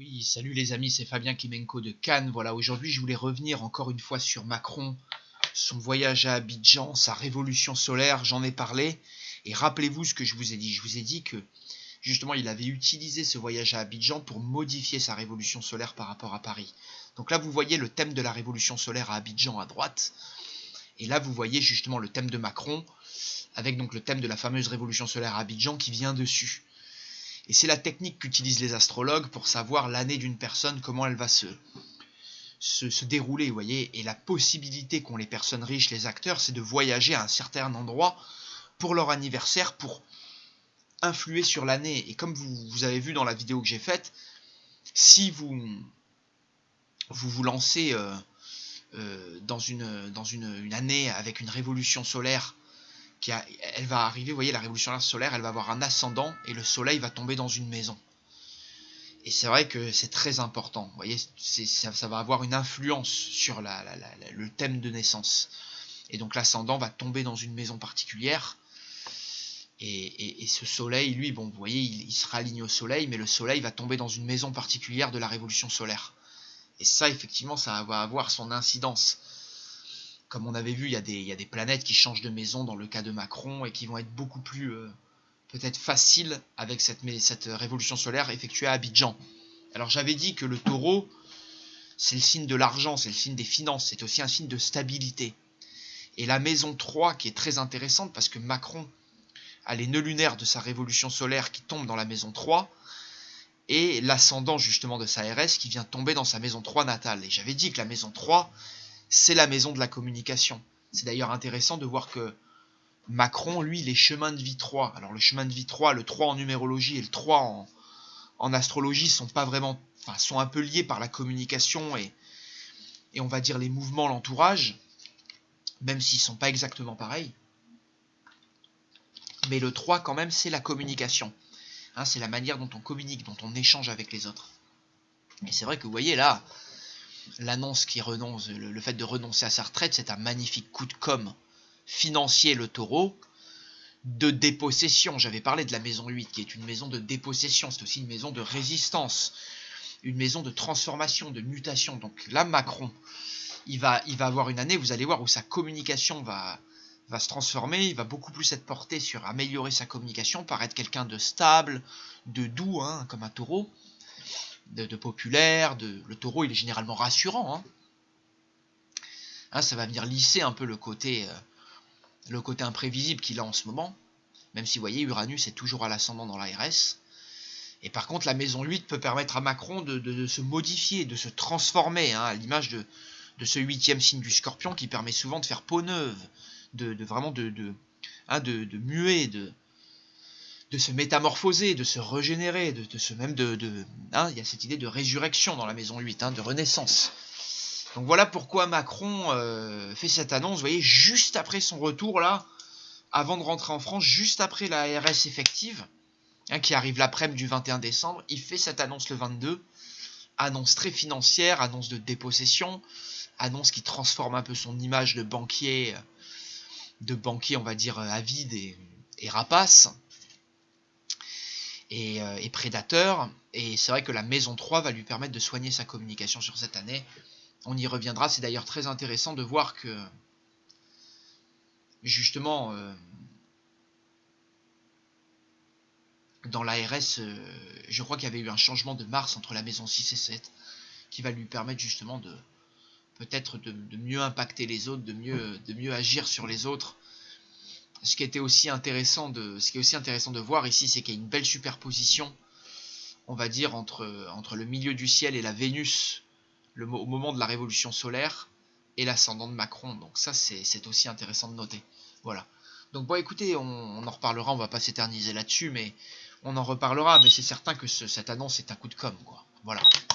Oui, salut les amis, c'est Fabien Klimenko de Cannes. Voilà, aujourd'hui je voulais revenir encore une fois sur Macron, son voyage à Abidjan, sa révolution solaire, j'en ai parlé. Et rappelez-vous ce que je vous ai dit. Je vous ai dit que justement il avait utilisé ce voyage à Abidjan pour modifier sa révolution solaire par rapport à Paris. Donc là vous voyez le thème de la révolution solaire à Abidjan à droite. Et là vous voyez justement le thème de Macron, avec donc le thème de la fameuse révolution solaire à Abidjan qui vient dessus. Et c'est la technique qu'utilisent les astrologues pour savoir l'année d'une personne, comment elle va se dérouler, vous voyez. Et la possibilité qu'ont les personnes riches, les acteurs, c'est de voyager à un certain endroit pour leur anniversaire, pour influer sur l'année. Et comme vous avez vu dans la vidéo que j'ai faite, si vous lancez dans une année avec une révolution solaire, elle va arriver, vous voyez, la révolution solaire, elle va avoir un ascendant et le soleil va tomber dans une maison. Et c'est vrai que c'est très important, vous voyez, ça va avoir une influence sur le thème de naissance. Et donc l'ascendant va tomber dans une maison particulière. Et ce soleil, lui, bon, vous voyez, il sera aligné au soleil, mais le soleil va tomber dans une maison particulière de la révolution solaire. Et ça, effectivement, ça va avoir son incidence. Comme on avait vu, il y a des planètes qui changent de maison dans le cas de Macron et qui vont être beaucoup plus peut-être faciles avec cette révolution solaire effectuée à Abidjan. Alors j'avais dit que le taureau, c'est le signe de l'argent, c'est le signe des finances, c'est aussi un signe de stabilité. Et la maison 3 qui est très intéressante parce que Macron a les nœuds lunaires de sa révolution solaire qui tombent dans la maison 3 et l'ascendant justement de sa RS qui vient tomber dans sa maison 3 natale. Et j'avais dit que la maison 3, c'est la maison de la communication. C'est d'ailleurs intéressant de voir que Macron, lui, les chemins de vie 3, alors le chemin de vie 3, le 3 en numérologie et le 3 en astrologie sont pas vraiment, enfin, sont un peu liés par la communication et on va dire les mouvements, l'entourage, même s'ils sont pas exactement pareils. Mais le 3 quand même, c'est la communication. Hein, c'est la manière dont on communique, dont on échange avec les autres. Et c'est vrai que vous voyez là, l'annonce qui renonce, le fait de renoncer à sa retraite, c'est un magnifique coup de com' financier, le taureau, de dépossession. J'avais parlé de la maison 8, qui est une maison de dépossession, c'est aussi une maison de résistance, une maison de transformation, de mutation. Donc là, Macron, il va avoir une année, vous allez voir, où sa communication va se transformer, il va beaucoup plus être porté sur améliorer sa communication, paraître quelqu'un de stable, de doux, hein, comme un taureau, de populaire, le taureau il est généralement rassurant, hein, ça va venir lisser un peu le côté imprévisible qu'il a en ce moment, même si vous voyez Uranus est toujours à l'ascendant dans la RS. Et par contre la maison 8 peut permettre à Macron de se modifier, de se transformer, hein, à l'image de ce 8e signe du Scorpion qui permet souvent de faire peau neuve, vraiment de muer, de se métamorphoser, de se régénérer, il y a cette idée de résurrection dans la maison 8, hein, de renaissance. Donc voilà pourquoi Macron fait cette annonce, vous voyez, juste après son retour là, avant de rentrer en France, juste après la RS effective, hein, qui arrive l'après-midi du 21 décembre, il fait cette annonce le 22, annonce très financière, annonce de dépossession, annonce qui transforme un peu son image de banquier on va dire avide et rapace, et prédateur. Et c'est vrai que la maison 3 va lui permettre de soigner sa communication sur cette année. On y reviendra, c'est d'ailleurs très intéressant de voir que justement dans la RS, je crois qu'il y avait eu un changement de Mars entre la maison 6 et 7 qui va lui permettre justement de peut-être de mieux impacter les autres, de mieux agir sur les autres. Ce qui est aussi intéressant de voir ici, c'est qu'il y a une belle superposition, on va dire, entre le milieu du ciel et la Vénus au moment de la révolution solaire et l'ascendant de Macron. Donc ça, c'est aussi intéressant de noter. Voilà. Donc bon, écoutez, on en reparlera, on va pas s'éterniser là-dessus, mais on en reparlera, mais c'est certain que cette annonce est un coup de com', quoi. Voilà.